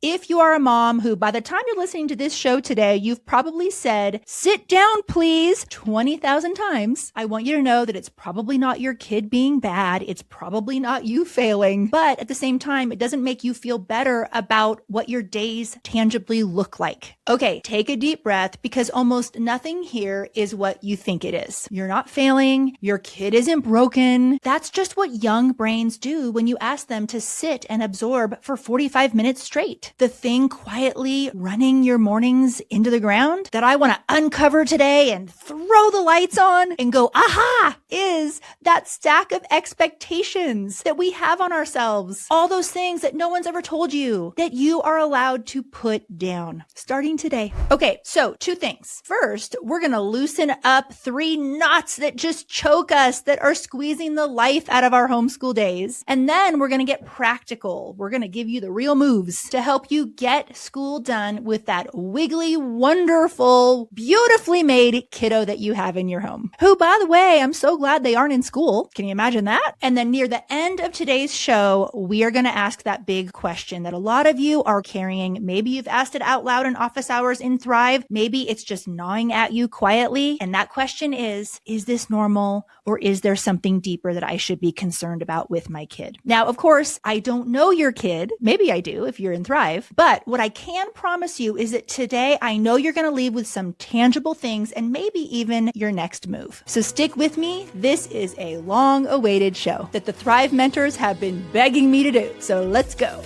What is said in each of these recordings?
If you are a mom who by the time you're listening to this show today, you've probably said, sit down, please, 20,000 times, I want you to know that it's probably not your kid being bad. It's probably not you failing. But at the same time, it doesn't make you feel better about what your days tangibly look like. Okay, take a deep breath because almost nothing here is what you think it is. You're not failing. Your kid isn't broken. That's just what young brains do when you ask them to sit and absorb for 45 minutes straight. The thing quietly running your mornings into the ground that I want to uncover today and throw the lights on and go, aha, is that stack of expectations that we have on ourselves. All those things that no one's ever told you that you are allowed to put down starting today. Okay, so 2 things. First, we're going to loosen up 3 knots that just choke us, that are squeezing the life out of our homeschool days. And then we're going to get practical. We're going to give you the real moves to help you get school done with that wiggly, wonderful, beautifully made kiddo that you have in your home. Who, by the way, I'm so glad they aren't in school. Can you imagine that? And then near the end of today's show, we are going to ask that big question that a lot of you are carrying. Maybe you've asked it out loud in office hours in Thrive. Maybe it's just gnawing at you quietly. And that question is this normal, or is there something deeper that I should be concerned about with my kid? Now, of course, I don't know your kid. Maybe I do if you're in Thrive. But what I can promise you is that today I know you're going to leave with some tangible things and maybe even your next move. So stick with me. This is a long-awaited show that the Thrive mentors have been begging me to do. So let's go.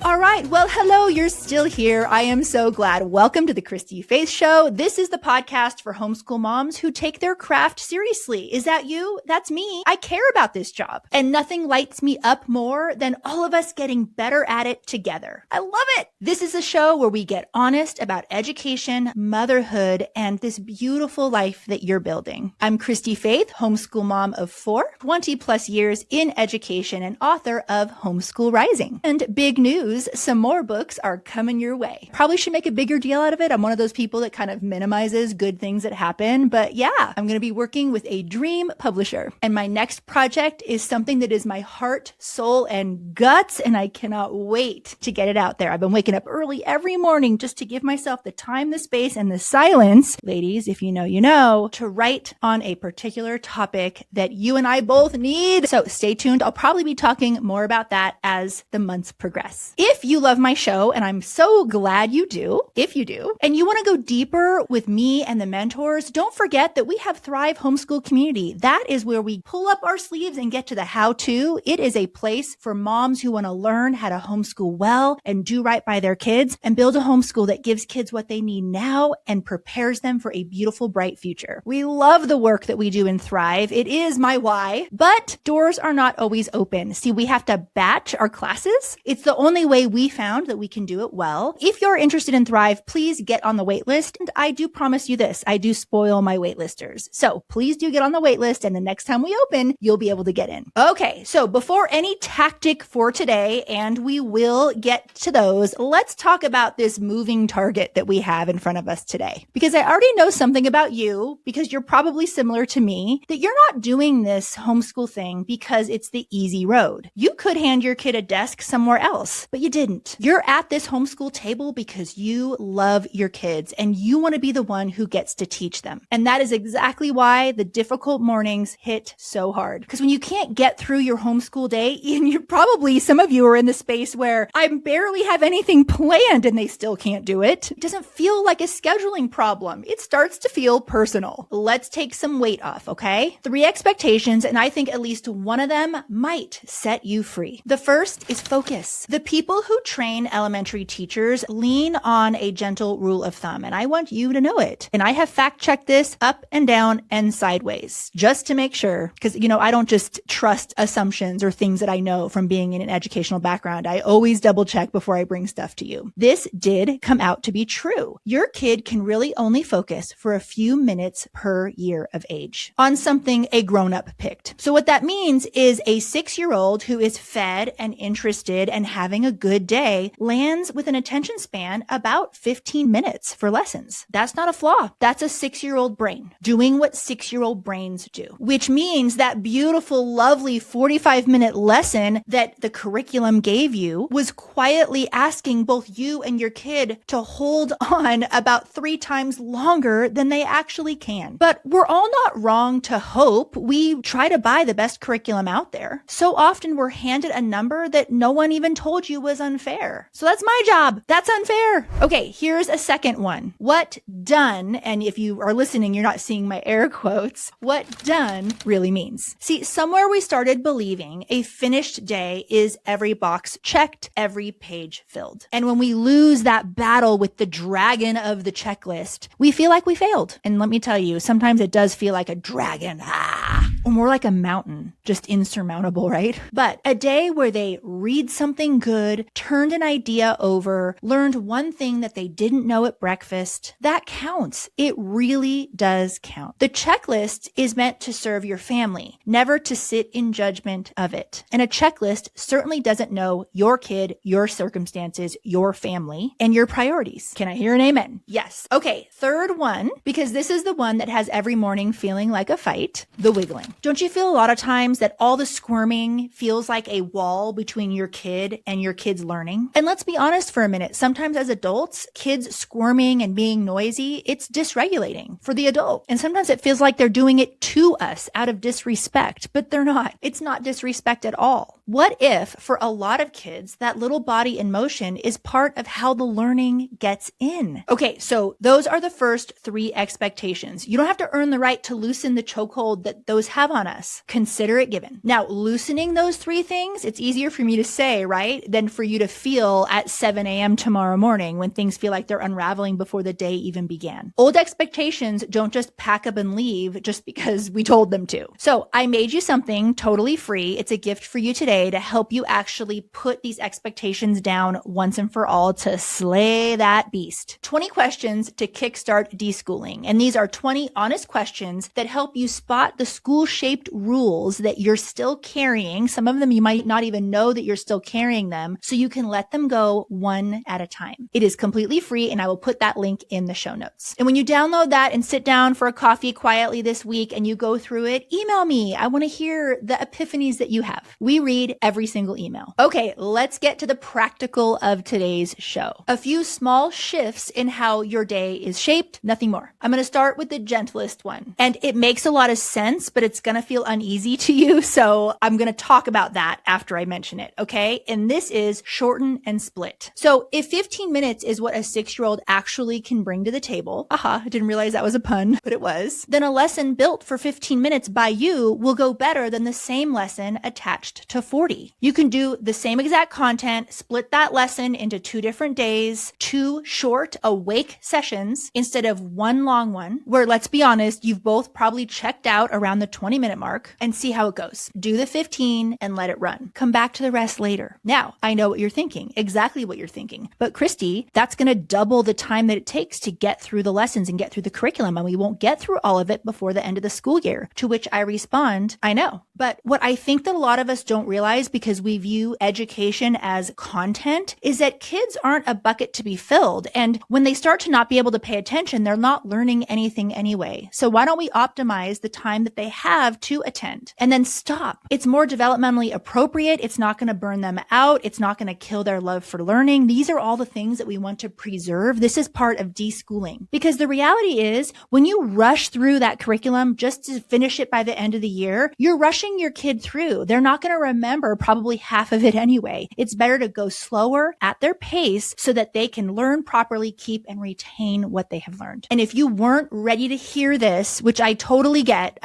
All right. Well, hello. You're still here. I am so glad. Welcome to the Christy-Faith Show. This is the podcast for homeschool moms who take their craft seriously. Is that you? That's me. I care about this job. And nothing lights me up more than all of us getting better at it together. I love it. This is a show where we get honest about education, motherhood, and this beautiful life that you're building. I'm Christy-Faith, homeschool mom of 4, 20 plus years in education, and author of Homeschool Rising. And big news, some more books are coming your way. Probably should make a bigger deal out of it. I'm one of those people that kind of minimizes good things that happen. But yeah, I'm going to be working with a dream publisher. And my next project is something that is my heart, soul, and guts. And I cannot wait to get it out there. I've been waking up early every morning just to give myself the time, the space, and the silence, ladies, if you know, you know, to write on a particular topic that you and I both need. So stay tuned. I'll probably be talking more about that as the months progress. If you love my show, and I'm so glad you do, if you do, and you want to go deeper with me and the mentors, don't forget that we have Thrive Homeschool Community. That is where we pull up our sleeves and get to the how-to. It is a place for moms who want to learn how to homeschool well and do right by their kids and build a homeschool that gives kids what they need now and prepares them for a beautiful, bright future. We love the work that we do in Thrive. It is my why, but doors are not always open. See, we have to batch our classes. It's the only way we found that we can do it well. If you're interested in Thrive, please get on the wait list. And I do promise you this, I do spoil my waitlisters. So please do get on the wait list. And the next time we open, you'll be able to get in. Okay. So before any tactic for today, and we will get to those, let's talk about this moving target that we have in front of us today. Because I already know something about you, because you're probably similar to me, that you're not doing this homeschool thing because it's the easy road. You could hand your kid a desk somewhere else, but you didn't. You're at this homeschool table because you love your kids and you want to be the one who gets to teach them. And that is exactly why the difficult mornings hit so hard. Because when you can't get through your homeschool day, and you're probably, some of you are in the space where I barely have anything planned and they still can't do it. It doesn't feel like a scheduling problem. It starts to feel personal. Let's take some weight off, okay? 3 expectations, and I think at least one of them might set you free. The first is focus. The people who train elementary teachers lean on a gentle rule of thumb, and I want you to know it. And I have fact-checked this up and down and sideways just to make sure, because, you know, I don't just trust assumptions or things that I know from being in an educational background. I always double check before I bring stuff to you. This did come out to be true. Your kid can really only focus for a few minutes per year of age on something a grown-up picked. So what that means is a 6-year-old who is fed and interested and having a good day day lands with an attention span about 15 minutes for lessons. That's not a flaw. That's a 6-year-old brain doing what 6-year-old brains do, which means that beautiful, lovely 45-minute lesson that the curriculum gave you was quietly asking both you and your kid to hold on about 3 times longer than they actually can. But we're all not wrong to hope. We try to buy the best curriculum out there. So often we're handed a number that no one even told you was unfair. So that's my job. That's unfair. Okay, here's a second one. What done, and if you are listening, you're not seeing my air quotes, what done really means. See, somewhere we started believing a finished day is every box checked, every page filled. And when we lose that battle with the dragon of the checklist, we feel like we failed. And let me tell you, sometimes it does feel like a dragon. Or more like a mountain, just insurmountable, right? But a day where they read something good, turned an idea over, learned one thing that they didn't know at breakfast, that counts. It really does count. The checklist is meant to serve your family, never to sit in judgment of it. And a checklist certainly doesn't know your kid, your circumstances, your family, and your priorities. Can I hear an amen? Yes. Okay, third one, because this is the one that has every morning feeling like a fight, the wiggling. Don't you feel a lot of times that all the squirming feels like a wall between your kid and your kid's learning? And let's be honest for a minute. Sometimes as adults, kids squirming and being noisy, it's dysregulating for the adult. And sometimes it feels like they're doing it to us out of disrespect, but they're not. It's not disrespect at all. What if for a lot of kids, that little body in motion is part of how the learning gets in? Okay, so those are the first 3 expectations. You don't have to earn the right to loosen the chokehold that those have on us. Consider it given. Now, loosening those 3 things, it's easier for me to say, right, than for you to feel at 7 a.m. tomorrow morning when things feel like they're unraveling before the day even began. Old expectations don't just pack up and leave just because we told them to. So I made you something totally free. It's a gift for you today to help you actually put these expectations down once and for all to slay that beast. 20 questions to kickstart deschooling. And these are 20 honest questions that help you spot the school-shaped rules that you're still carrying. Some of them you might not even know that you're still carrying them, so you can let them go one at a time. It is completely free, and I will put that link in the show notes. And when you download that and sit down for a coffee quietly this week and you go through it, email me. I want to hear the epiphanies that you have. We read every single email. Okay, let's get to the practical of today's show. A few small shifts in how your day is shaped, nothing more. I'm going to start with the gentlest one. And it makes a lot of sense, but it's going to feel uneasy to you. So I'm going to talk about that after I mention it. Okay. And this is shorten and split. So if 15 minutes is what a 6-year-old actually can bring to the table, I didn't realize that was a pun, but it was, then a lesson built for 15 minutes by you will go better than the same lesson attached to 40. You can do the same exact content, split that lesson into 2 different days, 2 short awake sessions instead of 1 long one, where, let's be honest, you've both probably checked out around the 20-minute mark, and see how it goes. Do the 15 and let it run. Come back to the rest later. Now, I know what you're thinking, exactly what you're thinking. But Christy, that's going to double the time that it takes to get through the lessons and get through the curriculum, and we won't get through all of it before the end of the school year. To which I respond, I know. But what I think that a lot of us don't realize, because we view education as content, is that kids aren't a bucket to be filled. And when they start to not be able to pay attention, they're not learning anything anyway. So why don't we optimize the time that they have to attend and then stop? It's more developmentally appropriate. It's not going to burn them out. It's not going to kill their love for learning. These are all the things that we want to preserve. This is part of deschooling, because the reality is when you rush through that curriculum just to finish it by the end of the year, you're rushing your kid through. They're not going to remember probably half of it anyway. It's better to go slower at their pace so that they can learn properly, keep and retain what they have learned. And if you weren't ready to hear this, which I totally get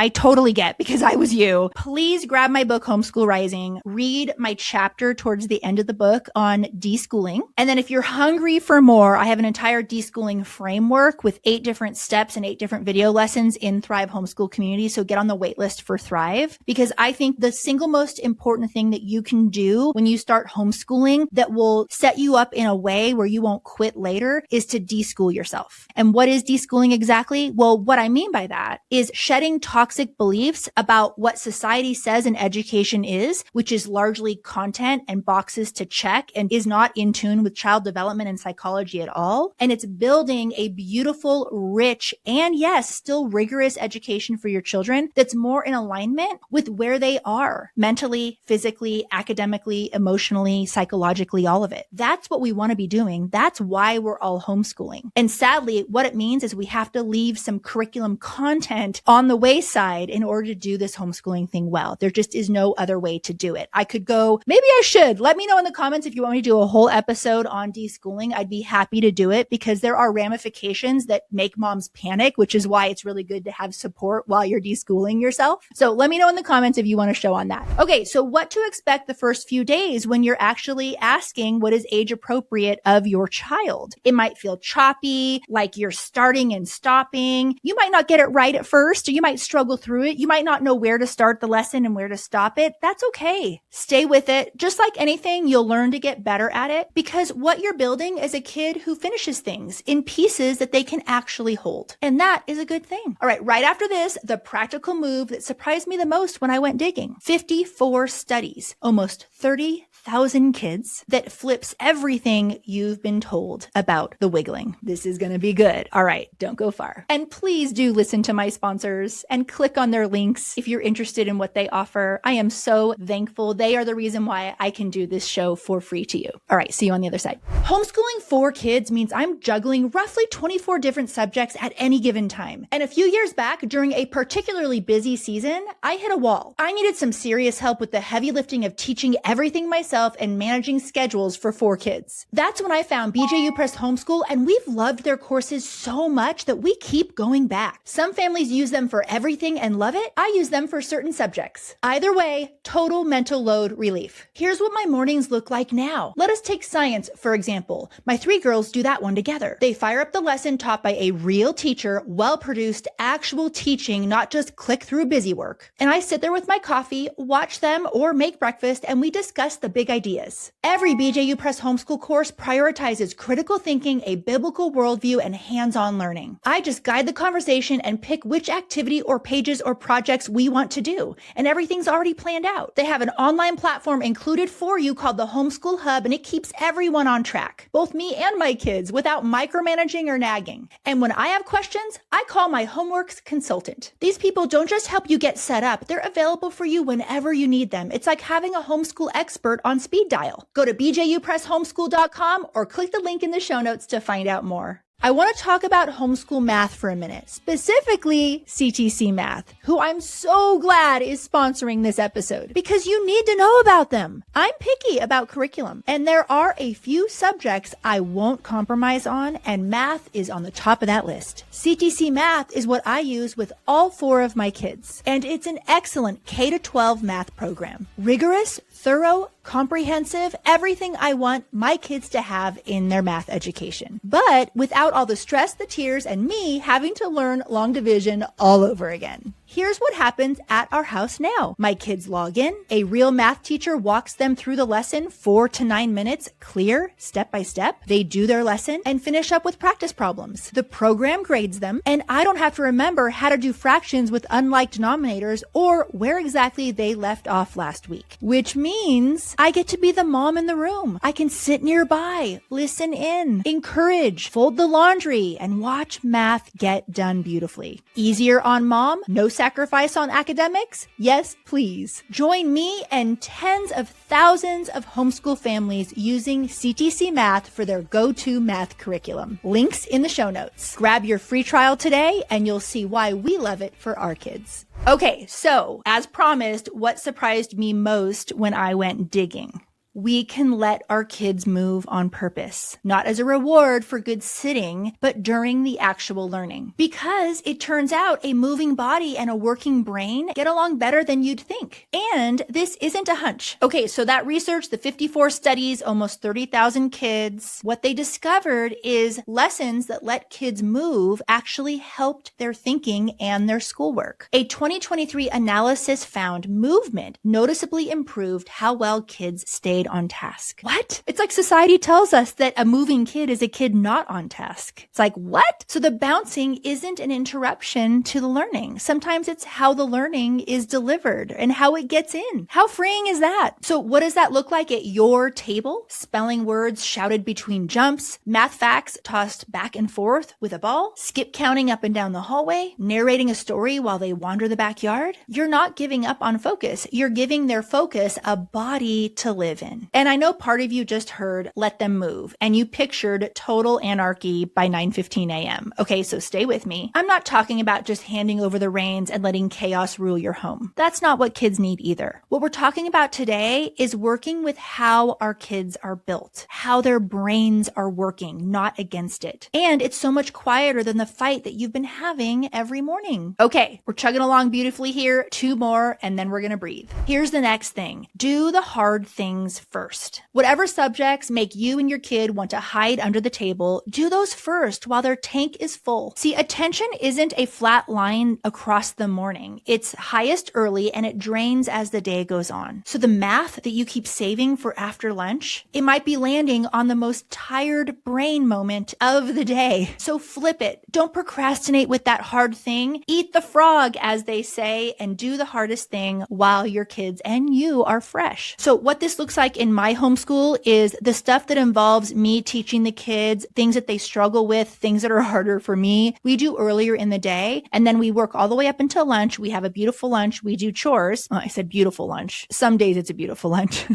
because I was you, please grab my book, Homeschool Rising, read my chapter towards the end of the book on deschooling. And then if you're hungry for more, I have an entire deschooling framework with 8 different steps and 8 different video lessons in Thrive Homeschool Community. So get on the wait list for Thrive, because because I think the single most important thing that you can do when you start homeschooling that will set you up in a way where you won't quit later is to deschool yourself. And what is deschooling exactly? Well, what I mean by that is shedding toxic beliefs about what society says an education is, which is largely content and boxes to check and is not in tune with child development and psychology at all. And it's building a beautiful, rich, and yes, still rigorous education for your children that's more in alignment with where they are mentally, physically, academically, emotionally, psychologically, all of it. That's what we want to be doing. That's why we're all homeschooling. And sadly, what it means is we have to leave some curriculum content on the wayside in order to do this homeschooling thing well. There just is no other way to do it. I could go, maybe I should. Let me know in the comments if you want me to do a whole episode on deschooling. I'd be happy to do it because there are ramifications that make moms panic, which is why it's really good to have support while you're deschooling yourself. So let me know in the comments if you want to show on that. Okay, so what to expect the first few days when you're actually asking what is age appropriate of your child. It might feel choppy, like you're starting and stopping. You might not get it right at first, or you might struggle through it. You might not know where to start the lesson and where to stop it. That's okay. Stay with it. Just like anything, you'll learn to get better at it because what you're building is a kid who finishes things in pieces that they can actually hold. And that is a good thing. All right after this, the practical move that surprised me the most when I went digging. 54 studies, almost 30,000 kids that flips everything you've been told about the wiggling. This is going to be good. All right, don't go far. And please do listen to my sponsors and click on their links if you're interested in what they offer. I am so thankful. They are the reason why I can do this show for free to you. All right, see you on the other side. Homeschooling 4 kids means I'm juggling roughly 24 different subjects at any given time. And a few years back, during a particularly busy season, I hit a wall. I needed some serious help with the heavy lifting of teaching everything myself and managing schedules for 4 kids. That's when I found BJU Press Homeschool, and we've loved their courses so much that we keep going back. Some families use them for everything and love it. I use them for certain subjects. Either way, total mental load relief. Here's what my mornings look like now. Let us take science, for example. My 3 girls do that one together. They fire up the lesson taught by a real teacher, well-produced, actual teaching, not just click through busy work. And I sit there with my coffee, watch them, or make breakfast, and we discuss the big ideas. Every BJU Press Homeschool course prioritizes critical thinking, a biblical worldview, and hands-on learning. I just guide the conversation and pick which activity or pages or projects we want to do, and everything's already planned out. They have an online platform included for you called the Homeschool Hub, and it keeps everyone on track, both me and my kids, without micromanaging or nagging. And when I have questions, I call my Homeworks consultant. These people don't just help you get set up, they're available for you whenever you need them. It's like having a homeschool expert on speed dial. Go to bjupresshomeschool.com or click the link in the show notes to find out more. I want to talk about homeschool math for a minute, specifically CTC Math, who I'm so glad is sponsoring this episode because you need to know about them. I'm picky about curriculum, and there are a few subjects I won't compromise on, and math is on the top of that list. CTC Math is what I use with all 4 of my kids, and it's an excellent K-12 math program. Rigorous, thorough, comprehensive, everything I want my kids to have in their math education. But without all the stress, the tears, and me having to learn long division all over again. Here's what happens at our house now. My kids log in. A real math teacher walks them through the lesson 4 to 9 minutes, clear, step by step. They do their lesson and finish up with practice problems. The program grades them, and I don't have to remember how to do fractions with unlike denominators or where exactly they left off last week, which means I get to be the mom in the room. I can sit nearby, listen in, encourage, fold the laundry, and watch math get done beautifully. Easier on mom? No sacrifice on academics? Yes, please. Join me and tens of thousands of homeschool families using CTC Math for their go-to math curriculum. Links in the show notes. Grab your free trial today and you'll see why we love it for our kids. Okay, so as promised, what surprised me most when I went digging? we can let our kids move on purpose, not as a reward for good sitting, but during the actual learning. Because it turns out a moving body and a working brain get along better than you'd think. And this isn't a hunch. Okay, so that research, the 54 studies, almost 30,000 kids, what they discovered is lessons that let kids move actually helped their thinking and their schoolwork. A 2023 analysis found movement noticeably improved how well kids stayed on task. What? It's like society tells us that a moving kid is a kid not on task. It's like, what? So the bouncing isn't an interruption to the learning. Sometimes it's how the learning is delivered and how it gets in. How freeing is that? So what does that look like at your table? Spelling words shouted between jumps, math facts tossed back and forth with a ball, skip counting up and down the hallway, narrating a story while they wander the backyard. You're not giving up on focus. You're giving their focus a body to live in. And I know part of you just heard, let them move, and you pictured total anarchy by 9:15 a.m. Okay, so stay with me. I'm not talking about just handing over the reins and letting chaos rule your home. That's not what kids need either. What we're talking about today is working with how our kids are built, how their brains are working, not against it. And it's so much quieter than the fight that you've been having every morning. Okay, we're chugging along beautifully here. 2 more, and then we're going to breathe. Here's the next thing. Do the hard things first. Whatever subjects make you and your kid want to hide under the table, do those first while their tank is full. See, attention isn't a flat line across the morning. It's highest early and it drains as the day goes on. So the math that you keep saving for after lunch, it might be landing on the most tired brain moment of the day. So flip it. Don't procrastinate with that hard thing. Eat the frog, as they say, and do the hardest thing while your kids and you are fresh. So what this looks like in my homeschool is the stuff that involves me teaching the kids things that they struggle with, things that are harder for me. We do earlier in the day, and then we work all the way up until lunch. We have a beautiful lunch. We do chores. Oh, I said beautiful lunch. Some days it's a beautiful lunch.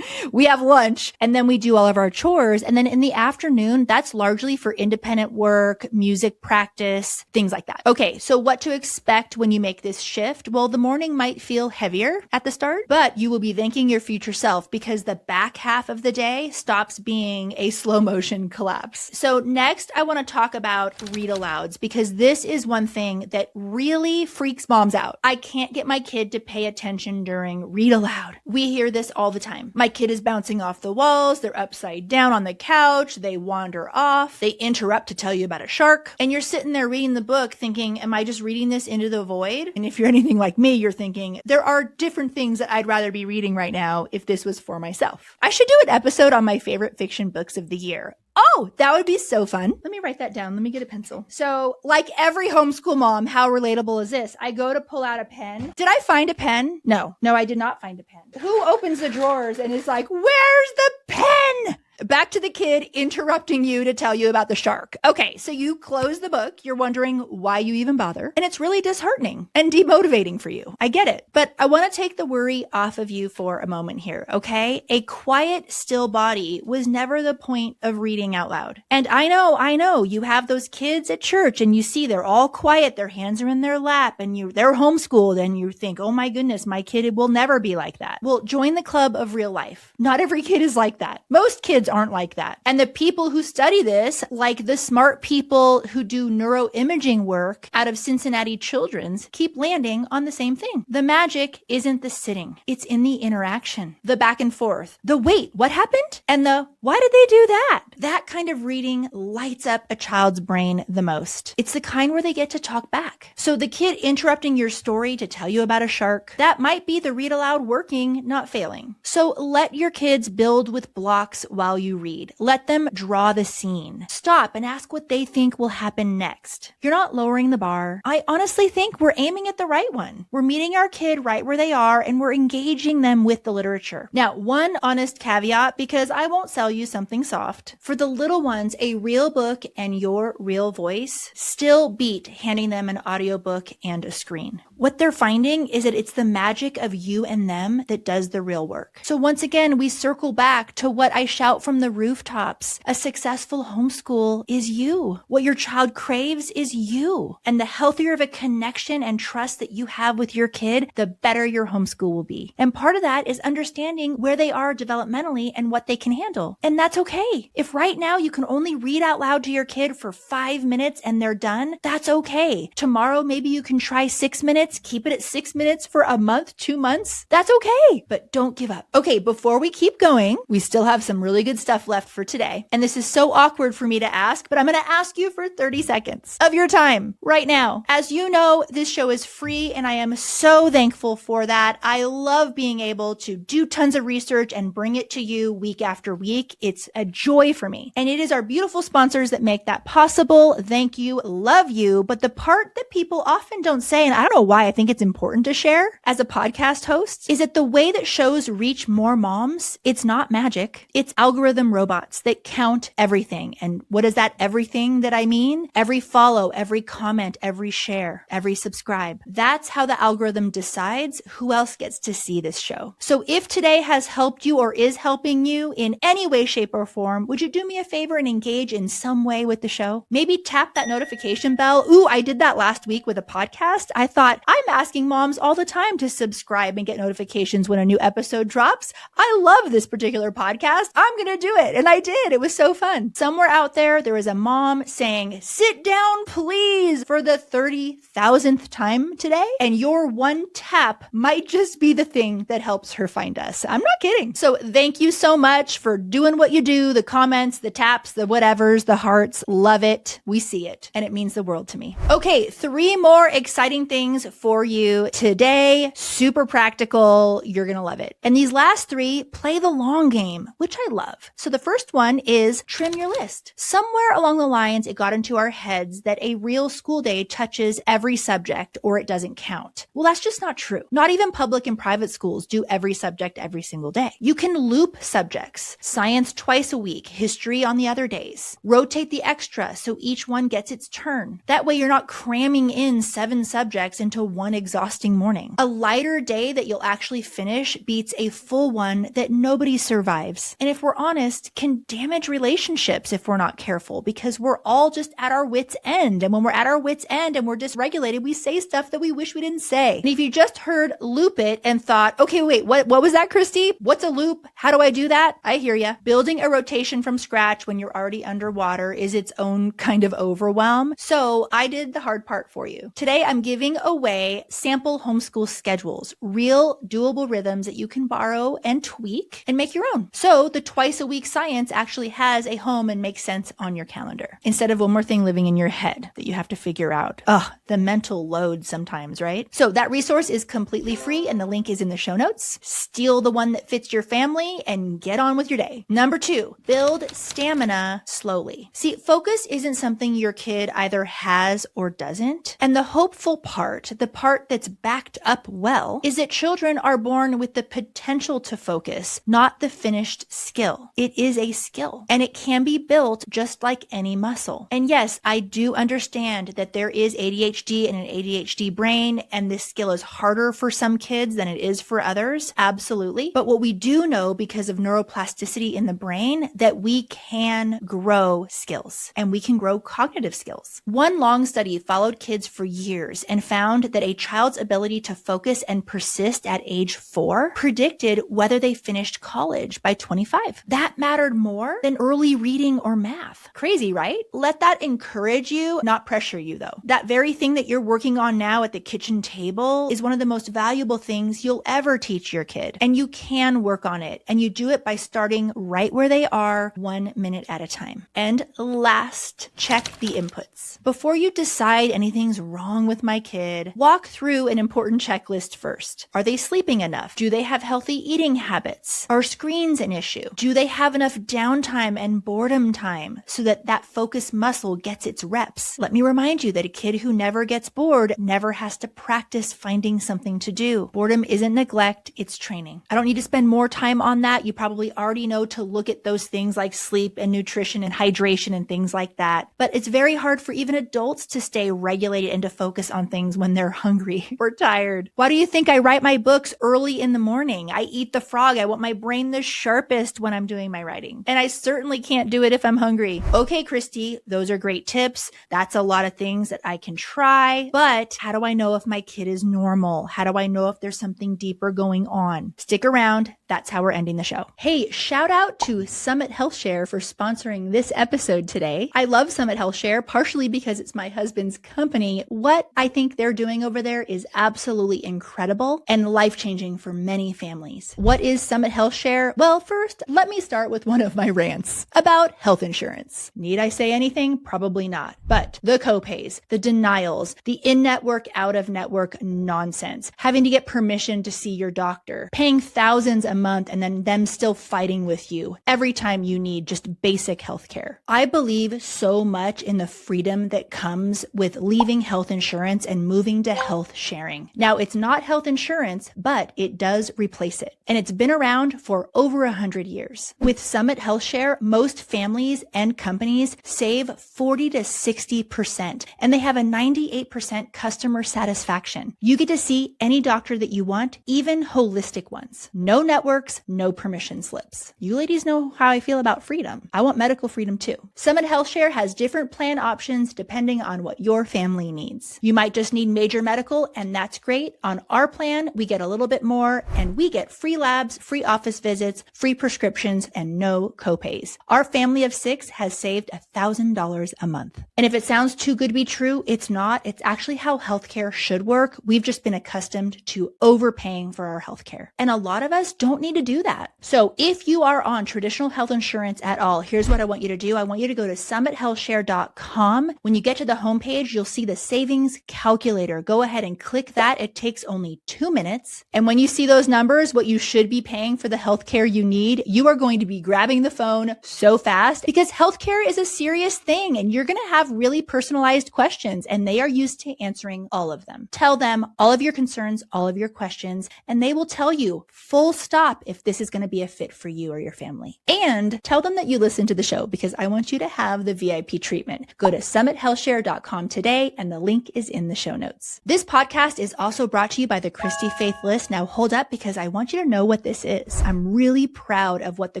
We have lunch, and then we do all of our chores. And then in the afternoon, that's largely for independent work, music practice, things like that. Okay, so what to expect when you make this shift? Well, the morning might feel heavier at the start, but you will be thanking your future self because the back half of the day stops being a slow motion collapse. So next, I want to talk about read-alouds because this is one thing that really freaks moms out. I can't get my kid to pay attention during read aloud. We hear this all the time. My kid is bouncing off the walls. They're upside down on the couch. They wander off. They interrupt to tell you about a shark. And you're sitting there reading the book thinking, am I just reading this into the void? And if you're anything like me, you're thinking, there are different things that I'd rather be reading right now if this was for myself. I should do an episode on my favorite fiction books of the year. Oh, that would be so fun. Let me write that down. Let me get a pencil. So like every homeschool mom, how relatable is this? I go to pull out a pen. Did I find a pen? No, I did not find a pen. Who opens the drawers and is like, where's the pen? Back to the kid interrupting you to tell you about the shark. Okay, so you close the book. You're wondering why you even bother. And it's really disheartening and demotivating for you. I get it. But I want to take the worry off of you for a moment here, okay? A quiet, still body was never the point of reading out loud. And I know, you have those kids at church and you see they're all quiet. Their hands are in their lap and they're homeschooled and you think, oh my goodness, my kid will never be like that. Well, join the club of real life. Not every kid is like that. Most kids aren't like that. And the people who study this, like the smart people who do neuroimaging work out of Cincinnati Children's, keep landing on the same thing. The magic isn't the sitting. It's in the interaction, the back and forth, the wait, what happened? And the why did they do that? That kind of reading lights up a child's brain the most. It's the kind where they get to talk back. So the kid interrupting your story to tell you about a shark, that might be the read aloud working, not failing. So let your kids build with blocks while you read. Let them draw the scene. Stop and ask what they think will happen next. You're not lowering the bar. I honestly think we're aiming at the right one. We're meeting our kid right where they are and we're engaging them with the literature. Now, one honest caveat, because I won't sell you something soft. For the little ones, a real book and your real voice still beat handing them an audiobook and a screen. What they're finding is that it's the magic of you and them that does the real work. So once again, we circle back to what I shout from the rooftops. A successful homeschool is you. What your child craves is you. And the healthier of a connection and trust that you have with your kid, the better your homeschool will be. And part of that is understanding where they are developmentally and what they can handle. And that's okay. If right now you can only read out loud to your kid for 5 minutes and they're done, that's okay. Tomorrow, maybe you can try 6 minutes, keep it at 6 minutes for a month, 2 months. That's okay, but don't give up. Okay, before we keep going, we still have some really good stuff left for today. And this is so awkward for me to ask, but I'm going to ask you for 30 seconds of your time right now. As you know, this show is free and I am so thankful for that. I love being able to do tons of research and bring it to you week after week. It's a joy for me. And it is our beautiful sponsors that make that possible. Thank you. Love you. But the part that people often don't say, and I don't know why I think it's important to share as a podcast host, is that the way that shows reach more moms, it's not magic. It's algorithm robots that count everything. And what is that everything that I mean? Every follow, every comment, every share, every subscribe. That's how the algorithm decides who else gets to see this show. So if today has helped you or is helping you in any way, shape, or form, would you do me a favor and engage in some way with the show? Maybe tap that notification bell. Ooh, I did that last week with a podcast. I thought, I'm asking moms all the time to subscribe and get notifications when a new episode drops. I love this particular podcast. I'm going to do it. And I did. It was so fun. Somewhere out there is a mom saying, sit down, please, for the 30,000th time today. And your one tap might just be the thing that helps her find us. I'm not kidding. So thank you so much for doing what you do, the comments, the taps, the whatevers, the hearts. Love it. We see it. And it means the world to me. Okay, 3 more exciting things for you today. Super practical. You're going to love it. And these last 3, play the long game, which I love. So the first one is trim your list. Somewhere along the lines, it got into our heads that a real school day touches every subject or it doesn't count. Well, that's just not true. Not even public and private schools do every subject every single day. You can loop subjects, science twice a week, history on the other days. Rotate the extra so each one gets its turn. That way you're not cramming in 7 subjects into one exhausting morning. A lighter day that you'll actually finish beats a full one that nobody survives. And if we're honest, can damage relationships if we're not careful, because we're all just at our wits' end. And when we're at our wits' end and we're dysregulated, we say stuff that we wish we didn't say. And if you just heard loop it and thought, okay, wait, what was that, Christy? What's a loop? How do I do that? I hear ya. Building a rotation from scratch when you're already underwater is its own kind of overwhelm. So I did the hard part for you. Today, I'm giving away sample homeschool schedules, real doable rhythms that you can borrow and tweak and make your own. So the twice a week science actually has a home and makes sense on your calendar instead of one more thing living in your head that you have to figure out. The mental load sometimes, right? So that resource is completely free and the link is in the show notes. Steal the one that fits your family and get on with your day. Number 2, build stamina slowly. See, focus isn't something your kid either has or doesn't. And the hopeful part, the part that's backed up well, is that children are born with the potential to focus, not the finished skill. It is a skill and it can be built just like any muscle. And yes, I do understand that there is ADHD and an ADHD brain, and this skill is harder for some kids than it is for others. Absolutely. But what we do know because of neuroplasticity in the brain, that we can grow skills and we can grow cognitive skills. One long study followed kids for years and found that a child's ability to focus and persist at age 4 predicted whether they finished college by 25. That mattered more than early reading or math. Crazy, right? Let that encourage you, not pressure you though. That very thing that you're working on now at the kitchen table is one of the most valuable things you'll ever teach your kid. And you can work on it. And you do it by starting right where they are, 1 minute at a time. And last, check the inputs. Before you decide anything's wrong with my kid, walk through an important checklist first. Are they sleeping enough? Do they have healthy eating habits? Are screens an issue? Do they have enough downtime and boredom time so that that focus muscle gets its reps? Let me remind you that a kid who never gets bored never has to practice finding something to do. Boredom isn't neglect, it's training. I don't need to spend more time on that. You probably already know to look at those things like sleep and nutrition and hydration and things like that. But it's very hard for even adults to stay regulated and to focus on things when they're hungry or tired. Why do you think I write my books early in the morning? I eat the frog. I want my brain the sharpest when I'm doing my writing. And I certainly can't do it if I'm hungry. Okay, Christy, those are great tips. That's a lot of things that I can try. But how do I know if my kid is normal? How do I know if there's something deeper going on? Stick around. That's how we're ending the show. Hey, shout out to Summit Health Share for sponsoring this episode today. I love Summit Health Share, partially because it's my husband's company. What I think they're doing over there is absolutely incredible and life-changing for many families. What is Summit Health Share? Well, first, let me start with one of my rants about health insurance. Need I say anything? Probably not. But the copays, the denials, the in-network, out-of-network nonsense, having to get permission to see your doctor, paying thousands a month and then them still fighting with you every time you need just basic health care. I believe so much in the freedom that comes with leaving health insurance and moving to health sharing. Now, it's not health insurance, but it does replace it. And it's been around for over 100 years. With Summit Health Share, most families and companies save 40 to 60%, and they have a 98% customer satisfaction. You get to see any doctor that you want, even holistic ones. No networks, no permission slips. You ladies know how I feel about freedom. I want medical freedom too. Summit Health Share has different plan options depending on what your family needs. You might just need major medical, and that's great. On our plan, we get a little bit more, and we get free labs, free office visits, free prescriptions, and no copays. Our family of 6 has saved $1,000 a month. And if it sounds too good to be true, it's not. It's actually how healthcare should work. We've just been accustomed to overpaying for our healthcare. And a lot of us don't need to do that. So if you are on traditional health insurance at all, here's what I want you to do. I want you to go to summithealthshare.com. When you get to the homepage, you'll see the savings calculator. Go ahead and click that. It takes only 2 minutes. And when you see those numbers, what you should be paying for the healthcare you need, you are going to be grabbing the phone so fast because healthcare is a serious thing and you're going to have really personalized questions and they are used to answering all of them. Tell them all of your concerns, all of your questions, and they will tell you full stop if this is going to be a fit for you or your family. And tell them that you listen to the show because I want you to have the VIP treatment. Go to summithealthshare.com today and the link is in the show notes. This podcast is also brought to you by the Christy-Faith list. Now hold up because I want you to know what this is. I'm really proud of what the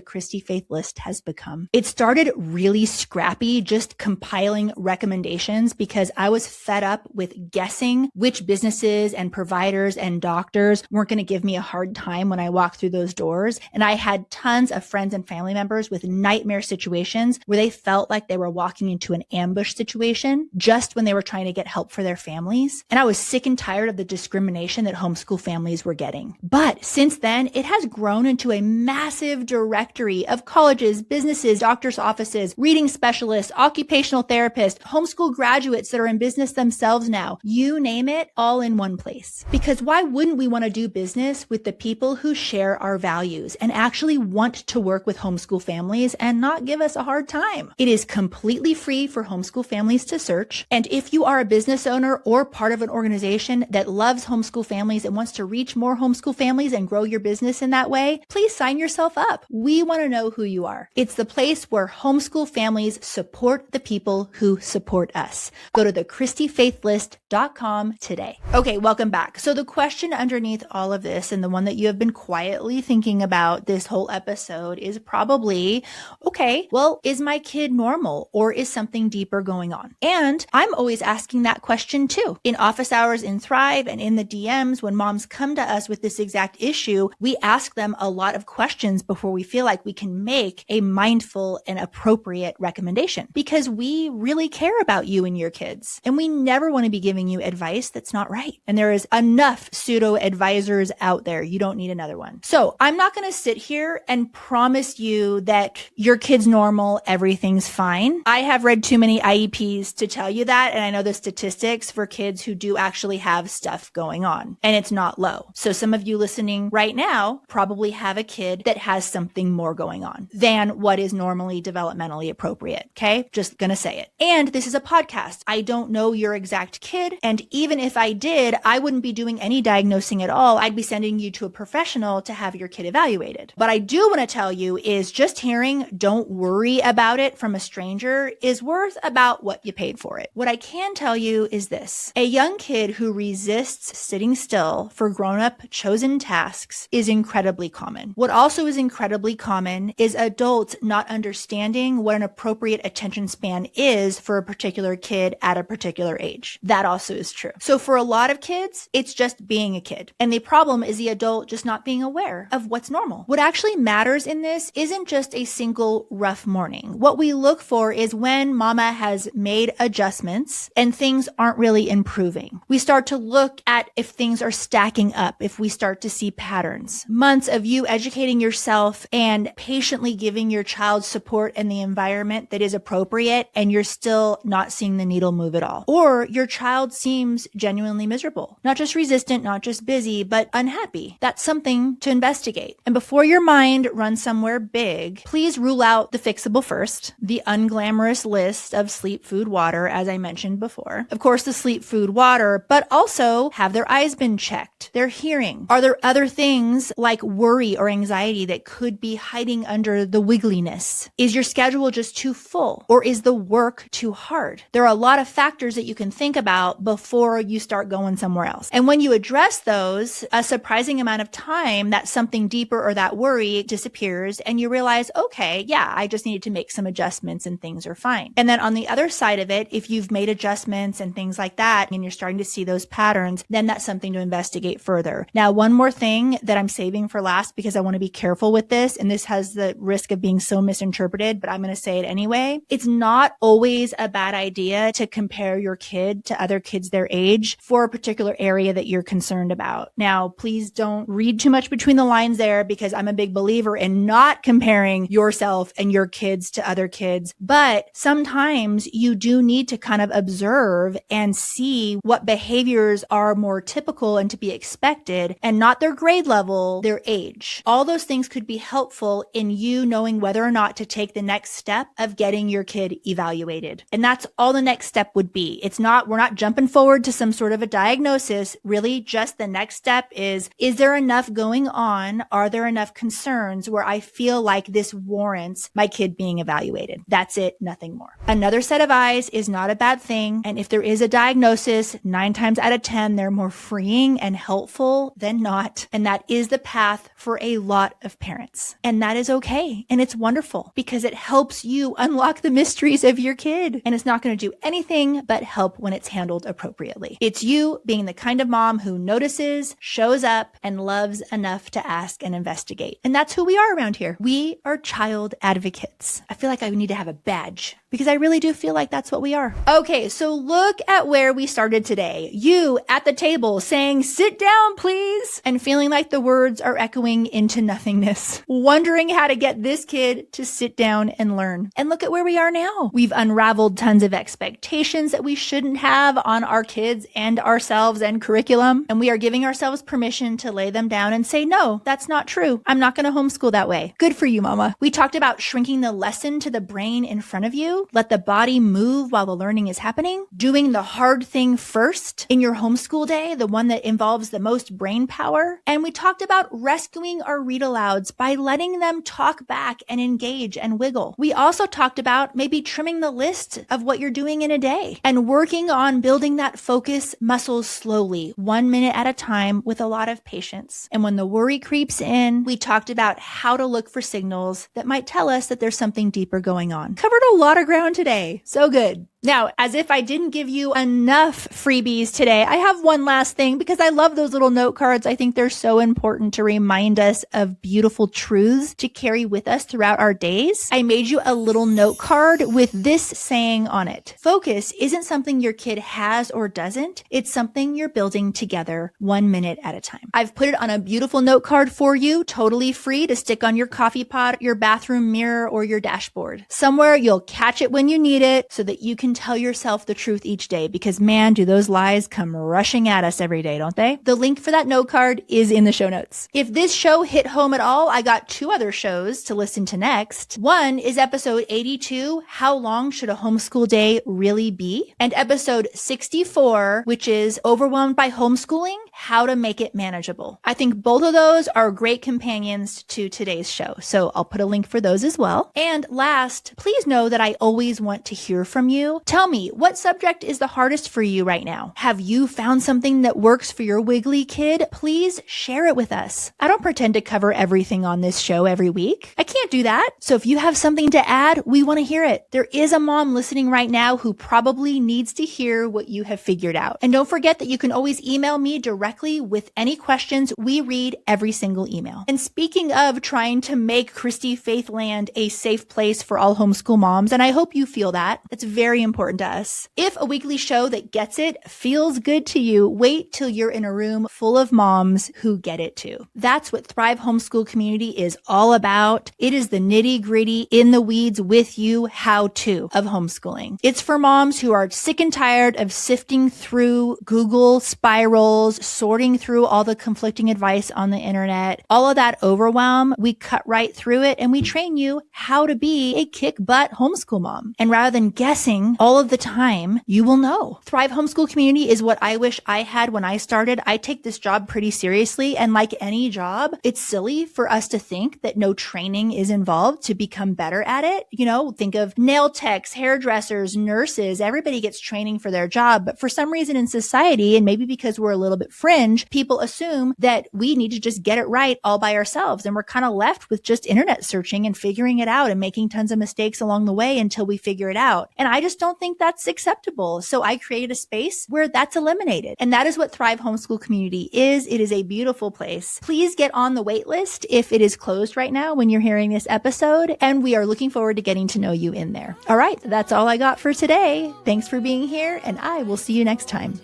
Christy-Faith list has become. It started really scrappy, just compiling recommendations because I was fed up with guessing which businesses and providers and doctors weren't going to give me a hard time when I walked through those doors. And I had tons of friends and family members with nightmare situations where they felt like they were walking into an ambush situation just when they were trying to get help for their families. And I was sick and tired of the discrimination that homeschool families were getting. But since then, it has grown into a massive directory of colleges, businesses, doctors' offices, reading specialists, occupational therapists, homeschool graduates that are in business themselves now. You name it, all in one place. Because why wouldn't we want to do business with the people who share our values and actually want to work with homeschool families and not give us a hard time? It is completely free for homeschool families to search. And if you are a business owner or part of an organization that loves homeschool families and wants to reach more homeschool families and grow your business in that way, please sign yourself up. We want to know who you are. It's the place where homeschool families support the people who support us. Go to the ChristyFaithList.com today. Okay, welcome back. So the question underneath all of this, and the one that you have been quietly thinking about this whole episode, is probably, okay, well, is my kid normal or is something deeper going on? And I'm always asking that question too. In office hours in Thrive and in the DMs, when moms come to us with this exact issue, we ask them a lot of questions before we feel like we can make a mindful and appropriate recommendation because we really care about you and your kids. And we never want to be giving you advice that's not right. And there is enough pseudo advisors out there. You don't need another one. So I'm not going to sit here and promise you that your kid's normal, everything's fine. I have read too many IEPs to tell you that. And I know the statistics for kids who do actually have stuff going on and it's not low. So some of you listening right now probably have a kid that has something more going on than what is normally developmentally appropriate. Okay. Just going to say it. And this is a podcast. I don't know your exact kid. kid. And even if I did, I wouldn't be doing any diagnosing at all. I'd be sending you to a professional to have your kid evaluated. But I do want to tell you is just hearing don't worry about it from a stranger is worth about what you paid for it. What I can tell you is this. A young kid who resists sitting still for grown-up chosen tasks is incredibly common. What also is incredibly common is adults not understanding what an appropriate attention span is for a particular kid at a particular age. That also is true. So for a lot of kids, it's just being a kid. And the problem is the adult just not being aware of what's normal. What actually matters in this isn't just a single rough morning. What we look for is when mama has made adjustments and things aren't really improving. We start to look at if things are stacking up, if we start to see patterns. Months of you educating yourself and patiently giving your child support in the environment that is appropriate, and you're still not seeing the needle move at all. Or your child seems genuinely miserable, not just resistant, not just busy, but unhappy. That's something to investigate. And before your mind runs somewhere big, please rule out the fixable first, the unglamorous list of sleep, food, water, as I mentioned before. Of course, the sleep, food, water, but also have their eyes been checked, their hearing. Are there other things like worry or anxiety that could be hiding under the wiggliness? Is your schedule just too full, or is the work too hard? There are a lot of factors that you can think about before you start going somewhere else. And when you address those, a surprising amount of time, that something deeper or that worry disappears, and you realize, okay, yeah, I just needed to make some adjustments and things are fine. And then on the other side of it, if you've made adjustments and things like that, and you're starting to see those patterns, then that's something to investigate further. Now, one more thing that I'm saving for last because I want to be careful with this, and this has the risk of being so misinterpreted, but I'm going to say it anyway. It's not always a bad idea to compare your kid to other kids their age for a particular area that you're concerned about. Now, please don't read too much between the lines there, because I'm a big believer in not comparing yourself and your kids to other kids. But sometimes you do need to kind of observe and see what behaviors are more typical and to be expected, and not their grade level, their age. All those things could be helpful in you knowing whether or not to take the next step of getting your kid evaluated. And that's all the next step would be. We're not jumping forward to some sort of a diagnosis. Really, just the next step is there enough going on? Are there enough concerns where I feel like this warrants my kid being evaluated? That's it, nothing more. Another set of eyes is not a bad thing. And if there is a diagnosis, 9 times out of 10, they're more freeing and helpful than not. And that is the path for a lot of parents. And that is okay. And it's wonderful because it helps you unlock the mysteries of your kid. And it's not going to do anything but help when it's handled appropriately. It's you being the kind of mom who notices, shows up, and loves enough to ask and investigate. And that's who we are around here. We are child advocates. I feel like I need to have a badge because I really do feel like that's what we are. Okay, so look at where we started today. You at the table saying, "Sit down, please," and feeling like the words are echoing into nothingness, wondering how to get this kid to sit down and learn. And look at where we are now. We've unraveled tons of expectations that we shouldn't have on our kids and ourselves and curriculum. And we are giving ourselves permission to lay them down and say, no, that's not true. I'm not going to homeschool that way. Good for you, mama. We talked about shrinking the lesson to the brain in front of you. Let the body move while the learning is happening. Doing the hard thing first in your homeschool day, the one that involves the most brain power. And we talked about rescuing our read-alouds by letting them talk back and engage and wiggle. We also talked about maybe trimming the list of what you're doing in a day and working on building that focus muscle slowly, 1 minute at a time with a lot of patience. And when the worry creeps in, we talked about how to look for signals that might tell us that there's something deeper going on. Covered a lot of ground today. So good. Now, as if I didn't give you enough freebies today, I have one last thing because I love those little note cards. I think they're so important to remind us of beautiful truths to carry with us throughout our days. I made you a little note card with this saying on it. Focus isn't something your kid has or doesn't. It's something you're building together 1 minute at a time. I've put it on a beautiful note card for you, totally free to stick on your coffee pot, your bathroom mirror, or your dashboard. Somewhere you'll catch it when you need it so that you can can tell yourself the truth each day, because man, do those lies come rushing at us every day, don't they? The link for that note card is in the show notes. If this show hit home at all, I got 2 other shows to listen to next. One is episode 82, How Long Should a Homeschool Day Really Be? And episode 64, which is Overwhelmed by Homeschooling, How to Make It Manageable. I think both of those are great companions to today's show, so I'll put a link for those as well. And last, please know that I always want to hear from you. Tell me, what subject is the hardest for you right now? Have you found something that works for your Wiggly kid? Please share it with us. I don't pretend to cover everything on this show every week. I can't do that. So if you have something to add, we want to hear it. There is a mom listening right now who probably needs to hear what you have figured out. And don't forget that you can always email me directly with any questions. We read every single email. And speaking of trying to make Christy-Faith land a safe place for all homeschool moms, and I hope you feel that, that's very important to us. If a weekly show that gets it feels good to you, wait till you're in a room full of moms who get it too. That's what Thrive Homeschool Community is all about. It is the nitty-gritty, in the weeds with you how-to of homeschooling. It's for moms who are sick and tired of sifting through Google spirals, sorting through all the conflicting advice on the internet, all of that overwhelm. We cut right through it and we train you how to be a kick-butt homeschool mom. And rather than guessing all of the time, you will know. Thrive Homeschool Community is what I wish I had when I started. I take this job pretty seriously, and like any job, it's silly for us to think that no training is involved to become better at it. You know, think of nail techs, hairdressers, nurses. Everybody gets training for their job, but for some reason in society, and maybe because we're a little bit fringe, people assume that we need to just get it right all by ourselves, and we're kind of left with just internet searching and figuring it out and making tons of mistakes along the way until we figure it out. And I just don't think that's acceptable. So I created a space where that's eliminated. And that is what Thrive Homeschool Community is. It is a beautiful place. Please get on the wait list if it is closed right now when you're hearing this episode. And we are looking forward to getting to know you in there. All right. That's all I got for today. Thanks for being here, and I will see you next time.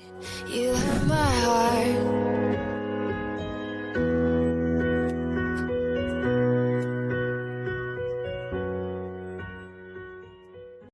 You